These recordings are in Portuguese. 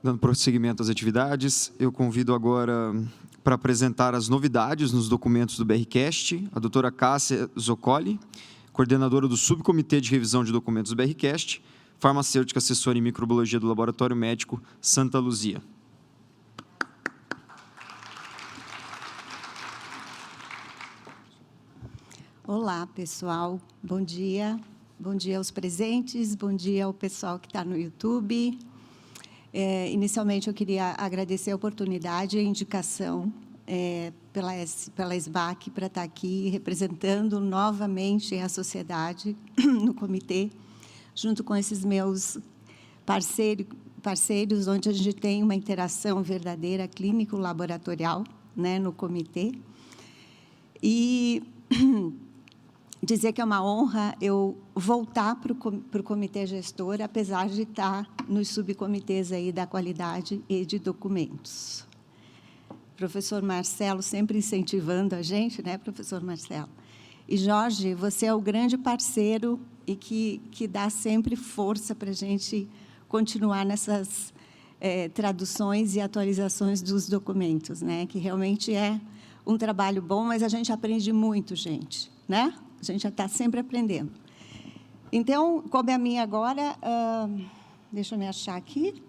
Dando prosseguimento às atividades, eu convido agora para apresentar as novidades nos documentos do BRCast, a doutora Cássia Zoccoli, coordenadora do Subcomitê de Revisão de Documentos do BRCast, farmacêutica assessora em microbiologia do Laboratório Médico Santa Luzia. Olá, pessoal. Bom dia. Bom dia aos presentes, bom dia ao pessoal que está no YouTube. Inicialmente, eu queria agradecer a oportunidade e a indicação pela SBAC para estar aqui representando novamente a sociedade no comitê, junto com esses meus parceiros, onde a gente tem uma interação verdadeira clínico-laboratorial, né, no comitê. E dizer que é uma honra eu voltar para o comitê gestor, apesar de estar nos subcomitês aí da qualidade e de documentos. Professor Marcelo sempre incentivando a gente, né, professor Marcelo? E, Jorge, você é o grande parceiro e que dá sempre força para a gente continuar nessas traduções e atualizações dos documentos, né? Que realmente é um trabalho bom, mas a gente aprende muito, gente, né? A gente já está sempre aprendendo. Então, coube a mim agora, deixa eu me achar aqui.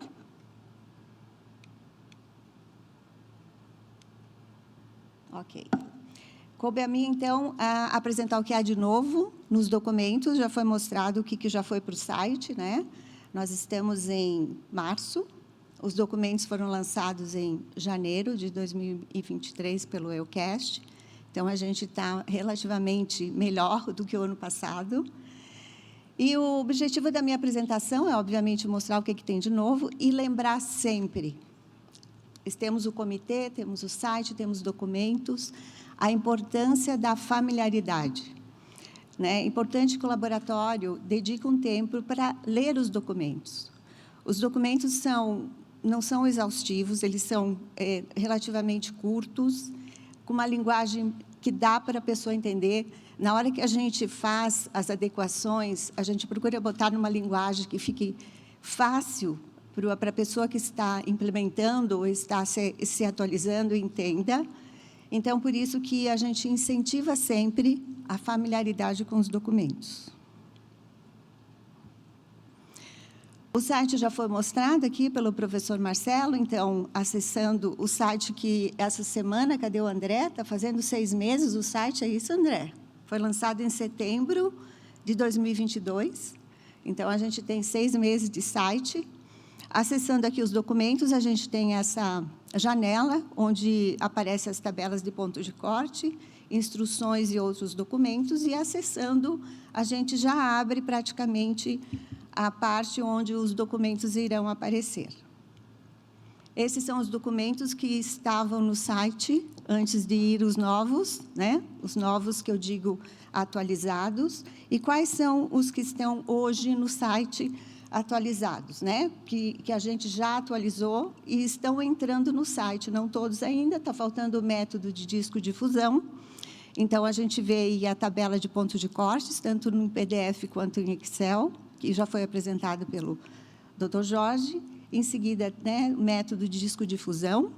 Ok. Coube a mim, então, apresentar o que há de novo nos documentos. Já foi mostrado o que já foi para o site, né? Nós estamos em março. Os documentos foram lançados em janeiro de 2023 pelo EUCast. Então, a gente está relativamente melhor do que o ano passado. E o objetivo da minha apresentação é, obviamente, mostrar o que tem de novo e lembrar sempre. Temos o comitê, temos o site, temos documentos, a importância da familiaridade. Né? É importante que o laboratório dedique um tempo para ler os documentos. Os documentos não são exaustivos, eles são relativamente curtos, com uma linguagem que dá para a pessoa entender. Na hora que a gente faz as adequações, a gente procura botar numa linguagem que fique fácil para a pessoa que está implementando ou está se atualizando, entenda. Então, por isso que a gente incentiva sempre a familiaridade com os documentos. O site já foi mostrado aqui pelo professor Marcelo, então, acessando o site que, essa semana, cadê o André? Está fazendo 6 meses o site, é isso, André? Foi lançado em setembro de 2022, então, a gente tem 6 meses de site. Acessando aqui os documentos, a gente tem essa janela, onde aparecem as tabelas de ponto de corte, instruções e outros documentos, e acessando, a gente já abre praticamente a parte onde os documentos irão aparecer. Esses são os documentos que estavam no site antes de ir os novos, né? Os novos que eu digo atualizados. E quais são os que estão hoje no site atualizados, né? Que a gente já atualizou e estão entrando no site. Não todos ainda, está faltando o método de disco de fusão. Então, a gente vê aí a tabela de ponto de cortes, tanto no PDF quanto em Excel, que já foi apresentado pelo Dr. Jorge. Em seguida, né, o método de disco de fusão,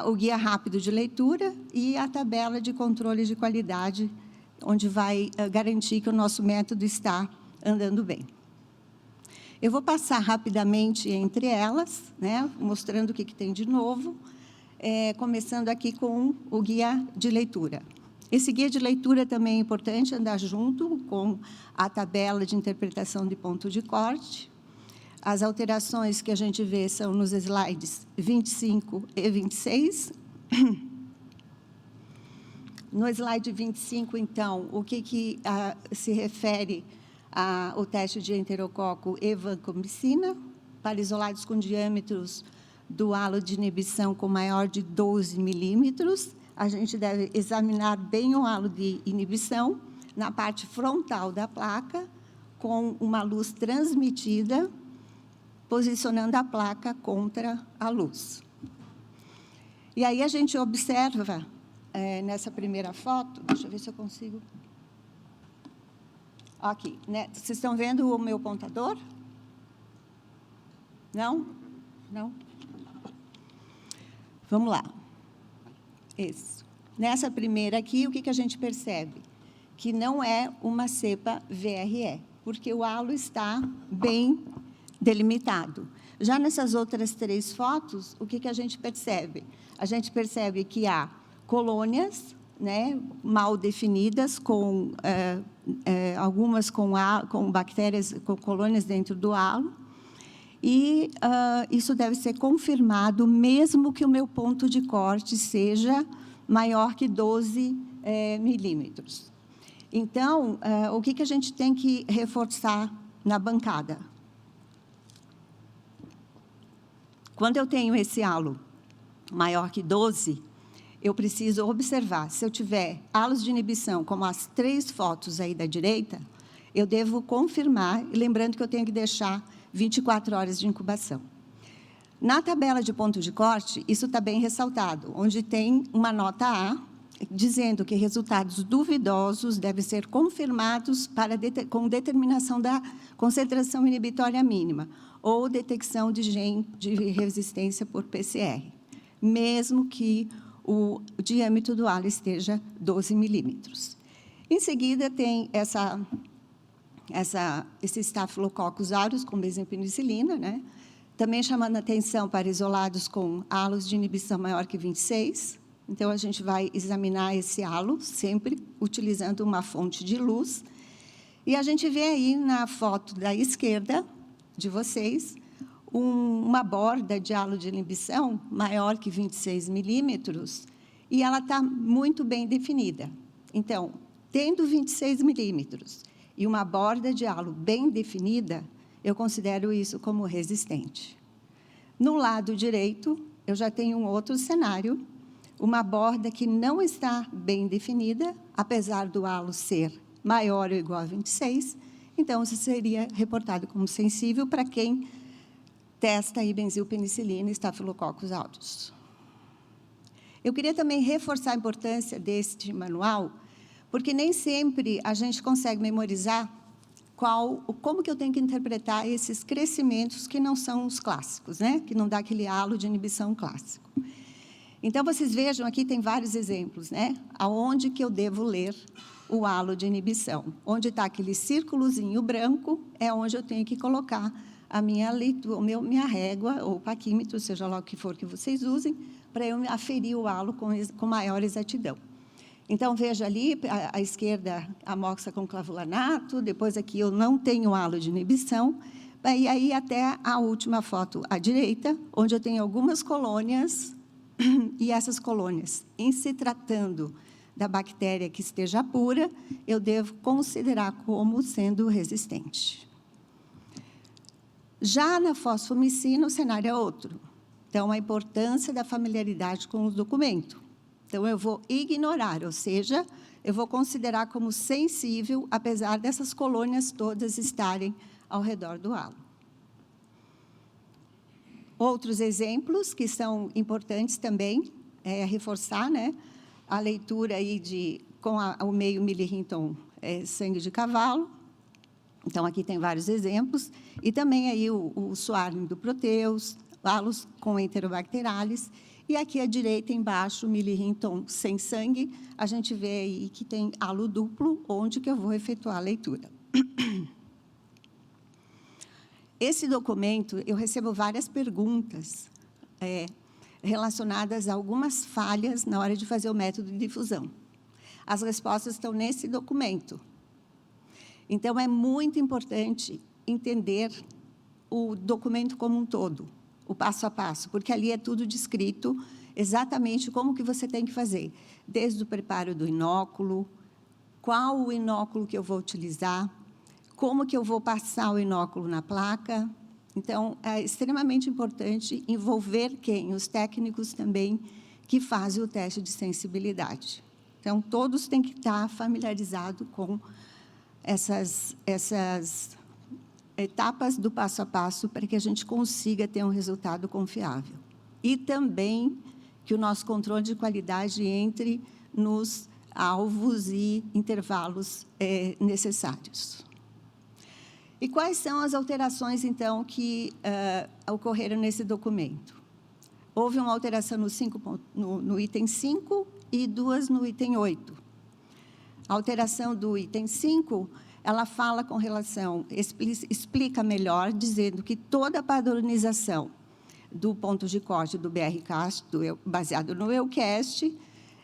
o guia rápido de leitura e a tabela de controle de qualidade, onde vai garantir que o nosso método está andando bem. Eu vou passar rapidamente entre elas, né, mostrando o que tem de novo, começando aqui com o guia de leitura. Esse guia de leitura também é importante andar junto com a tabela de interpretação de ponto de corte. As alterações que a gente vê são nos slides 25 e 26. No slide 25, então, o que se refere ao teste de enterococo e vancomicina, para isolados com diâmetros do halo de inibição com maior de 12 milímetros, a gente deve examinar bem o halo de inibição na parte frontal da placa, com uma luz transmitida, posicionando a placa contra a luz. E aí a gente observa nessa primeira foto, deixa eu ver se eu consigo. Aqui, né? Vocês estão vendo o meu pontador? Não? Não? Vamos lá. Isso. Nessa primeira aqui, o que a gente percebe? Que não é uma cepa VRE, porque o halo está bem delimitado. Já nessas outras 3 fotos, o que a gente percebe? A gente percebe que há colônias, né, mal definidas, com algumas com bactérias, com colônias dentro do halo, e isso deve ser confirmado, mesmo que o meu ponto de corte seja maior que 12 milímetros. Então, o que a gente tem que reforçar na bancada? Quando eu tenho esse halo maior que 12, eu preciso observar. Se eu tiver halos de inibição, como as 3 fotos aí da direita, eu devo confirmar, lembrando que eu tenho que deixar 24 horas de incubação. Na tabela de ponto de corte, isso está bem ressaltado, onde tem uma nota A, dizendo que resultados duvidosos devem ser confirmados com determinação da concentração inibitória mínima ou detecção de gene de resistência por PCR, mesmo que o diâmetro do halo esteja 12 milímetros. Em seguida, tem esse Staphylococcus aureus com benzenpenicilina, né? Também chamando a atenção para isolados com halos de inibição maior que 26. Então, a gente vai examinar esse halo, sempre utilizando uma fonte de luz. E a gente vê aí na foto da esquerda de vocês, uma borda de halo de inibição maior que 26 milímetros, e ela está muito bem definida. Então, tendo 26 milímetros e uma borda de halo bem definida, eu considero isso como resistente. No lado direito, eu já tenho um outro cenário, uma borda que não está bem definida, apesar do halo ser maior ou igual a 26, então, isso seria reportado como sensível para quem testa aí benzilpenicilina e Staphylococcus aureus. Eu queria também reforçar a importância deste manual, porque nem sempre a gente consegue memorizar como que eu tenho que interpretar esses crescimentos que não são os clássicos, né? Que não dá aquele halo de inibição clássico. Então, vocês vejam, aqui tem vários exemplos, né? Aonde que eu devo ler o halo de inibição. Onde está aquele círculozinho branco, é onde eu tenho que colocar a minha leitura, minha régua, ou paquímetro, seja lá o que for que vocês usem, para eu aferir o halo com maior exatidão. Então, veja ali, à esquerda, amoxa com clavulanato, depois aqui eu não tenho halo de inibição, e aí até a última foto à direita, onde eu tenho algumas colônias, e essas colônias, em se tratando da bactéria que esteja pura, eu devo considerar como sendo resistente. Já na fosfomicina, o cenário é outro. Então, a importância da familiaridade com o documento. Então, eu vou ignorar, ou seja, eu vou considerar como sensível, apesar dessas colônias todas estarem ao redor do halo. Outros exemplos que são importantes também, reforçar, né, a leitura aí com o meio Milley-Hinton sangue de cavalo. Então, aqui tem vários exemplos. E também aí o Swarnim do Proteus, halos com Enterobacterales. E aqui à direita, embaixo, Milley-Hinton sem sangue, a gente vê aí que tem halo duplo, onde que eu vou efetuar a leitura. Esse documento, eu recebo várias perguntas relacionadas a algumas falhas na hora de fazer o método de difusão. As respostas estão nesse documento. Então, é muito importante entender o documento como um todo, o passo a passo, porque ali é tudo descrito exatamente como que você tem que fazer, desde o preparo do inóculo, qual o inóculo que eu vou utilizar, como que eu vou passar o inóculo na placa. Então, é extremamente importante envolver quem? Os técnicos também que fazem o teste de sensibilidade. Então, todos têm que estar familiarizados com essas etapas do passo a passo para que a gente consiga ter um resultado confiável. E também que o nosso controle de qualidade entre nos alvos e intervalos necessários. E quais são as alterações, então, que ocorreram nesse documento? Houve uma alteração no item 5 e 2 no item 8. A alteração do item 5, ela fala com relação, explica melhor, dizendo que toda a padronização do ponto de corte do BRCast, baseado no EUCAST,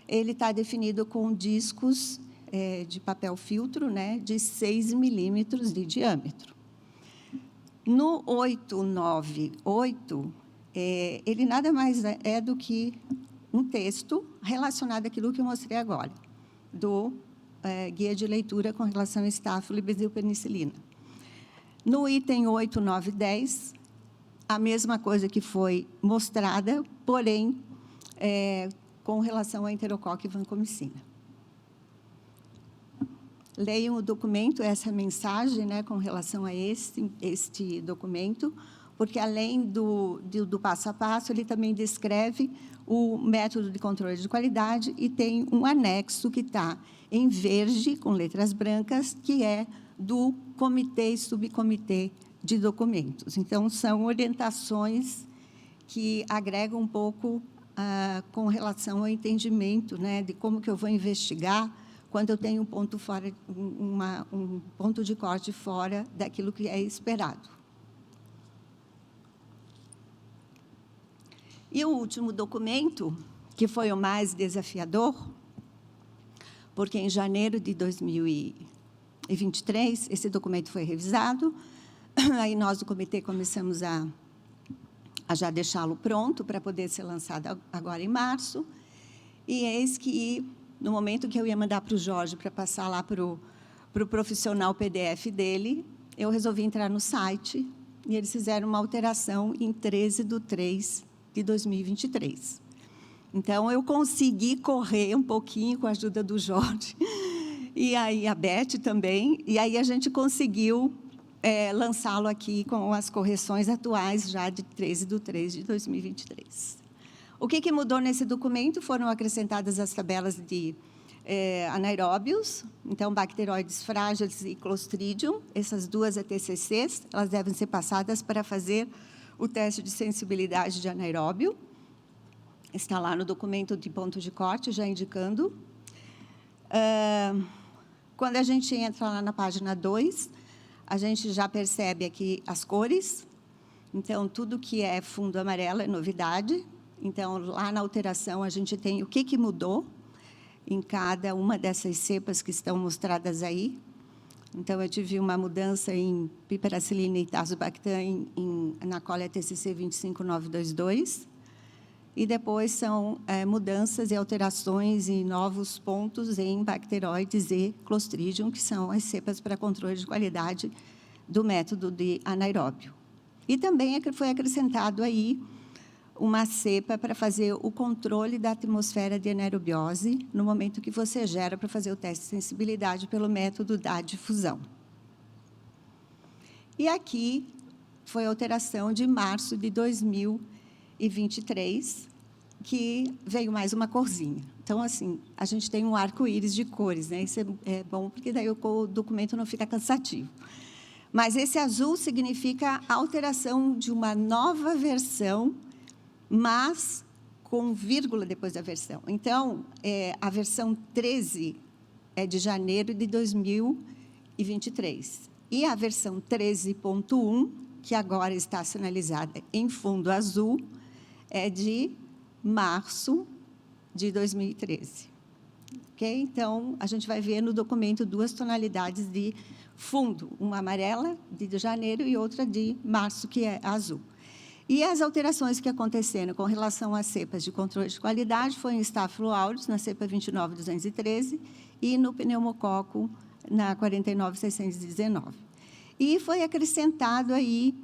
ele está definido com discos de papel filtro, né, de 6 milímetros de diâmetro. No 898, ele nada mais é do que um texto relacionado àquilo que eu mostrei agora, do guia de leitura com relação a estáfilo e benzoilpenicilina. No item 8, 9 e 10, a mesma coisa que foi mostrada, porém, com relação à enterocoque e vancomicina. Leiam o documento, essa mensagem, né, com relação a este documento, porque, além do passo a passo, ele também descreve o método de controle de qualidade e tem um anexo que está em verde, com letras brancas, que é do comitê e subcomitê de documentos. Então, são orientações que agregam um pouco com relação ao entendimento, né, de como que eu vou investigar quando eu tenho um ponto de corte fora daquilo que é esperado. E o último documento, que foi o mais desafiador, porque em janeiro de 2023, esse documento foi revisado, aí nós do comitê começamos a já deixá-lo pronto para poder ser lançado agora em março, e eis que, no momento que eu ia mandar para o Jorge para passar lá para o profissional o PDF dele, eu resolvi entrar no site e eles fizeram uma alteração em 13/3 de 2023. Então, eu consegui correr um pouquinho com a ajuda do Jorge, e aí a Beth também, e aí a gente conseguiu lançá-lo aqui com as correções atuais já de 13/3 de 2023. O que mudou nesse documento? Foram acrescentadas as tabelas de anaeróbios, então, bacteroides frágeis e Clostridium, essas duas ATCCs, elas devem ser passadas para fazer o teste de sensibilidade de anaeróbio. Está lá no documento de ponto de corte, já indicando. Quando a gente entra lá na página 2, a gente já percebe aqui as cores. Então, tudo que é fundo amarelo é novidade. Então, lá na alteração, a gente tem o que mudou em cada uma dessas cepas que estão mostradas aí. Então, eu tive uma mudança em piperacilina e tazobactam na cola TCC 25922. E depois são mudanças e alterações em novos pontos em bacteroides e Clostridium, que são as cepas para controle de qualidade do método de anaeróbio. E também foi acrescentado aí uma cepa para fazer o controle da atmosfera de anaerobiose no momento que você gera para fazer o teste de sensibilidade pelo método da difusão. E aqui foi a alteração de março de 2023, que veio mais uma corzinha. Então, assim, a gente tem um arco-íris de cores, né? Isso é bom, porque daí o documento não fica cansativo. Mas esse azul significa a alteração de uma nova versão, mas com vírgula depois da versão. Então, a versão 13 é de janeiro de 2023. E a versão 13.1, que agora está sinalizada em fundo azul, é de março de 2013. Okay? Então, a gente vai ver no documento duas tonalidades de fundo, uma amarela de janeiro e outra de março, que é azul. E as alterações que aconteceram com relação às cepas de controle de qualidade foi em Staphylo aureus, na cepa 29213, e no pneumococo, na 49619. E foi acrescentado aí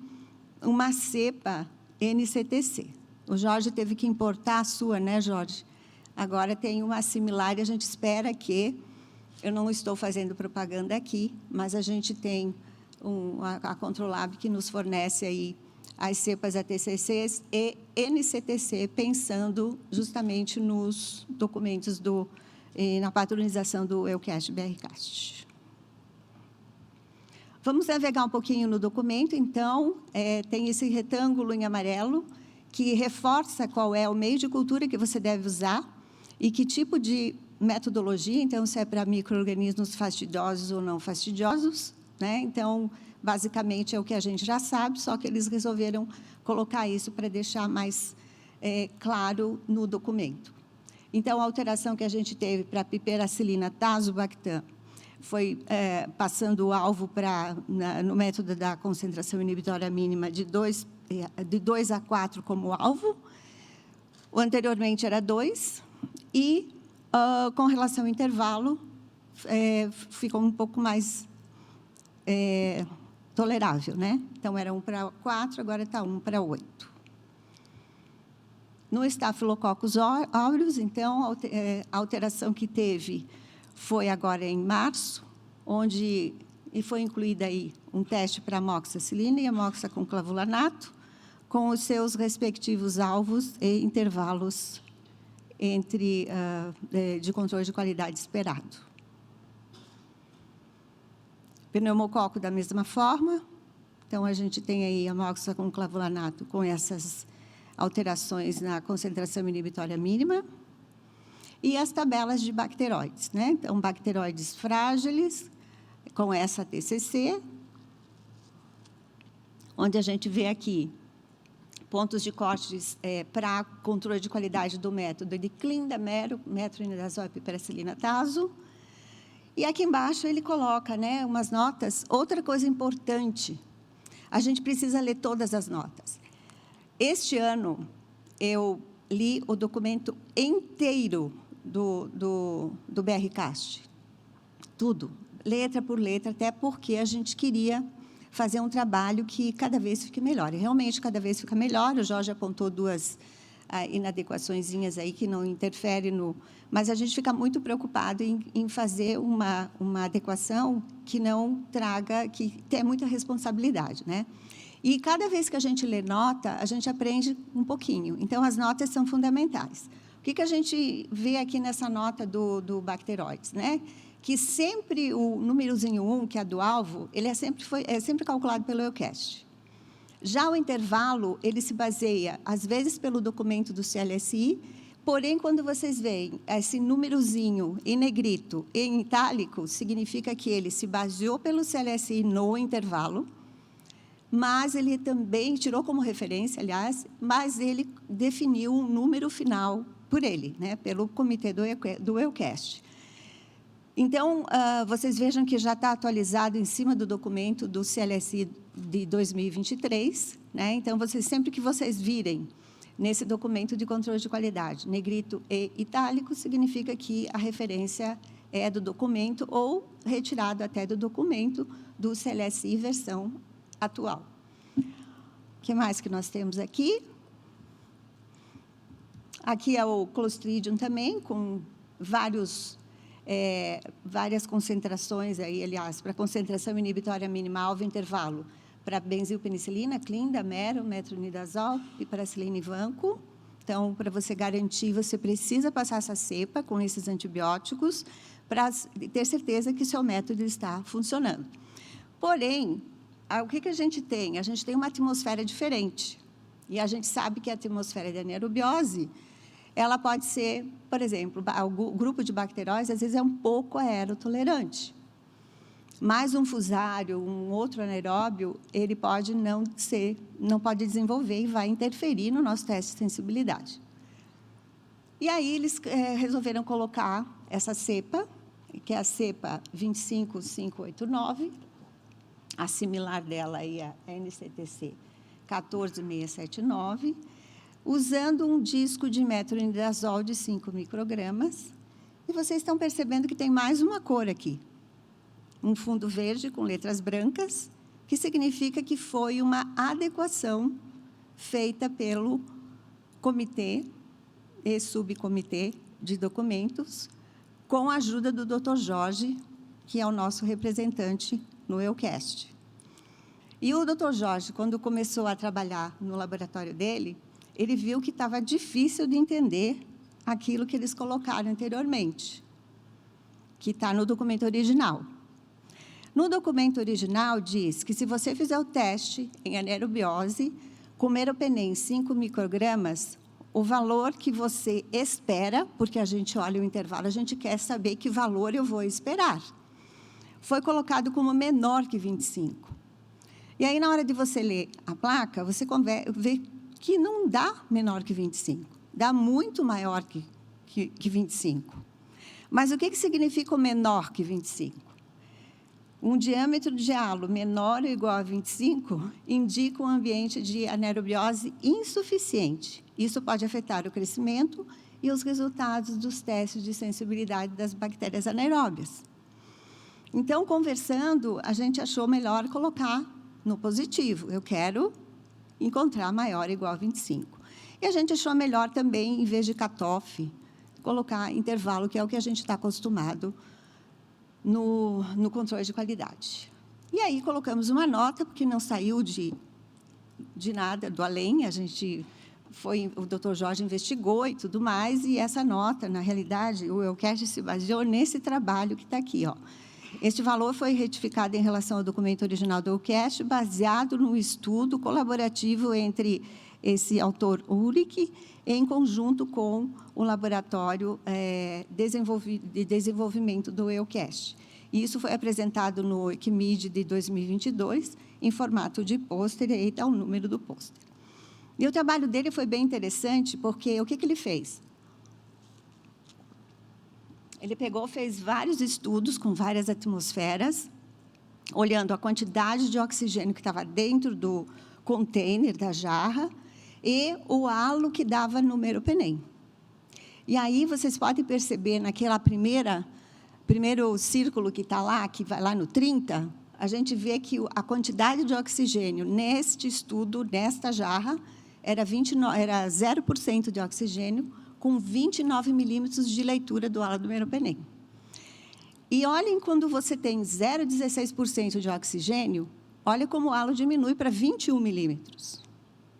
uma cepa NCTC. O Jorge teve que importar a sua, né, Jorge? Agora tem uma similar e a gente espera que, eu não estou fazendo propaganda aqui, mas a gente tem a Controlab que nos fornece aí as cepas ATCCs e NCTC, pensando justamente nos documentos na padronização do EUCAST BRCAST. Vamos navegar um pouquinho no documento, então, tem esse retângulo em amarelo, que reforça qual é o meio de cultura que você deve usar e que tipo de metodologia, então, se é para micro-organismos fastidiosos ou não fastidiosos, né? Então, basicamente, é o que a gente já sabe, só que eles resolveram colocar isso para deixar mais claro no documento. Então, a alteração que a gente teve para a piperacilina tazobactam foi passando o alvo no método da concentração inibitória mínima de 2 a 4 como alvo. O anteriormente era 2, e com relação ao intervalo, ficou um pouco mais tolerável, né? Então, era 1 para 4, agora está 1 para 8. No Staphylococcus aureus, então, a alteração que teve foi agora em março, onde foi incluída aí um teste para amoxicilina e amoxa com clavulanato, com os seus respectivos alvos e intervalos de controle de qualidade esperado. Pneumococo da mesma forma. Então, a gente tem aí amoxa com clavulanato com essas alterações na concentração inibitória mínima. E as tabelas de bacteroides, né? Então, bacteroides frágeis, com essa TCC, onde a gente vê aqui pontos de cortes para controle de qualidade do método de clindamero, metronidazol e piperacilina tazo. E aqui embaixo ele coloca, né, umas notas. Outra coisa importante, a gente precisa ler todas as notas. Este ano, eu li o documento inteiro do BRCAST, tudo, letra por letra, até porque a gente queria fazer um trabalho que cada vez fique melhor. E realmente, cada vez fica melhor. O Jorge apontou 2 inadequaçõezinhas aí que não interferem no... Mas a gente fica muito preocupado em fazer uma adequação que não traga... que tem muita responsabilidade, né? E cada vez que a gente lê nota, a gente aprende um pouquinho. Então, as notas são fundamentais. O que a gente vê aqui nessa nota do bacteroides, né? Que sempre o númerozinho 1, que é do alvo, ele é sempre calculado pelo EUCAST. Já o intervalo, ele se baseia, às vezes, pelo documento do CLSI, porém, quando vocês veem esse númerozinho em negrito e em itálico, significa que ele se baseou pelo CLSI no intervalo, mas ele também tirou como referência, aliás, mas ele definiu um número final por ele, né, pelo comitê do EUCAST. Então, vocês vejam que já está atualizado em cima do documento do CLSI de 2023, né? Então, sempre que vocês virem nesse documento de controle de qualidade, negrito e itálico, significa que a referência é do documento ou retirado até do documento do CLSI versão atual. O que mais que nós temos aqui? Aqui é o Clostridium também, com várias concentrações, aí, aliás, para concentração inibitória mínima, alvo intervalo, para benzilpenicilina, clindamero, metronidazol, piperacilina e vanco. Então, para você garantir, você precisa passar essa cepa com esses antibióticos para ter certeza que seu método está funcionando. Porém, o que a gente tem? A gente tem uma atmosfera diferente. E a gente sabe que a atmosfera da anaerobiose, ela pode ser, por exemplo, o grupo de bacteróides, às vezes, é um pouco aerotolerante. Mas um fusário, um outro anaeróbio, ele pode não pode desenvolver e vai interferir no nosso teste de sensibilidade. E aí, eles resolveram colocar essa cepa, que é a cepa 25589, a similar dela aí é a NCTC 14679, usando um disco de metronidazol de 5 microgramas. E vocês estão percebendo que tem mais uma cor aqui. Um fundo verde com letras brancas, que significa que foi uma adequação feita pelo comitê e subcomitê de documentos, com a ajuda do Dr. Jorge, que é o nosso representante no EUCAST. E o Dr. Jorge, quando começou a trabalhar no laboratório dele, ele viu que estava difícil de entender aquilo que eles colocaram anteriormente, que está no documento original. No documento original diz que se você fizer o teste em anaerobiose, com meropenem 5 microgramas, o valor que você espera, porque a gente olha o intervalo, a gente quer saber que valor eu vou esperar, foi colocado como menor que 25. E aí, na hora de você ler a placa, você vê que não dá menor que 25, dá muito maior que 25. Mas o que significa o menor que 25? Um diâmetro de halo menor ou igual a 25 indica um ambiente de anaerobiose insuficiente. Isso pode afetar o crescimento e os resultados dos testes de sensibilidade das bactérias anaeróbias. Então, conversando, a gente achou melhor colocar no positivo. Eu quero encontrar maior ou igual a 25. E a gente achou melhor também, em vez de cutoff, colocar intervalo, que é o que a gente está acostumado no controle de qualidade. E aí colocamos uma nota, porque não saiu de nada do além, o Dr. Jorge investigou e tudo mais, e essa nota, na realidade, o EUCAST se baseou nesse trabalho que está aqui, ó. Este valor foi retificado em relação ao documento original do EUCAST, baseado no estudo colaborativo entre esse autor Ulrich, em conjunto com o laboratório de desenvolvimento do EUCAST. Isso foi apresentado no ECMID de 2022, em formato de pôster, e aí está o número do pôster. E o trabalho dele foi bem interessante, porque o que ele fez? Ele fez vários estudos com várias atmosferas, olhando a quantidade de oxigênio que estava dentro do container, da jarra, e o halo que dava no meropenem. E aí vocês podem perceber, naquela primeiro círculo que está lá, que vai lá no 30, a gente vê que a quantidade de oxigênio neste estudo, nesta jarra, era 0% de oxigênio, com 29 milímetros de leitura do halo do meropenem. E olhem, quando você tem 0,16% de oxigênio, olha como o halo diminui para 21 milímetros.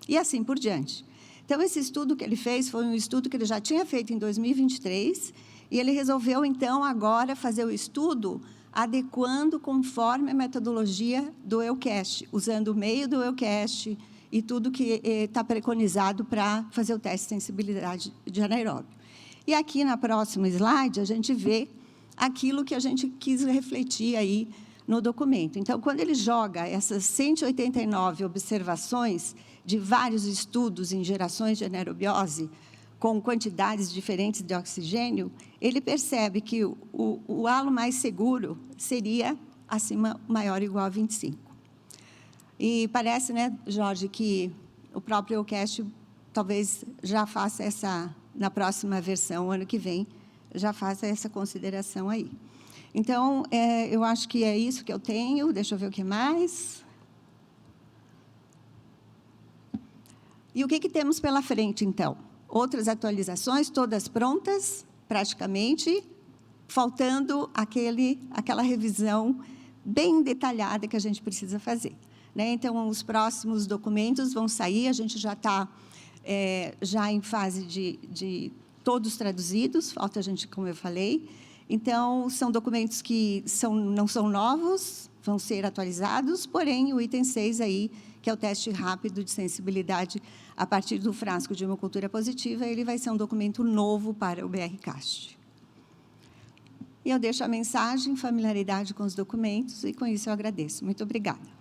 E assim por diante. Então, esse estudo que ele fez foi um estudo que ele já tinha feito em 2023, e ele resolveu, então, agora fazer o estudo adequando conforme a metodologia do EUCAST, usando o meio do EUCAST e tudo que está preconizado para fazer o teste de sensibilidade de anaeróbio. E aqui, na próxima slide, a gente vê aquilo que a gente quis refletir aí no documento. Então, quando ele joga essas 189 observações de vários estudos em gerações de anaerobiose, com quantidades diferentes de oxigênio, ele percebe que o halo mais seguro seria maior ou igual a 25. E parece, né, Jorge, que o próprio EUCAST talvez já faça na próxima versão, ano que vem, já faça essa consideração aí. Então, eu acho que é isso que eu tenho. Deixa eu ver o que mais. E o que temos pela frente, então? Outras atualizações, todas prontas, praticamente, faltando aquela revisão bem detalhada que a gente precisa fazer. Né? Então, os próximos documentos vão sair, a gente já está já em fase de todos traduzidos, falta a gente, como eu falei. Então, são documentos que não são novos, vão ser atualizados, porém, o item 6 aí, que é o teste rápido de sensibilidade a partir do frasco de hemocultura positiva, ele vai ser um documento novo para o BRCAST. E eu deixo a mensagem, familiaridade com os documentos, e com isso eu agradeço. Muito obrigada.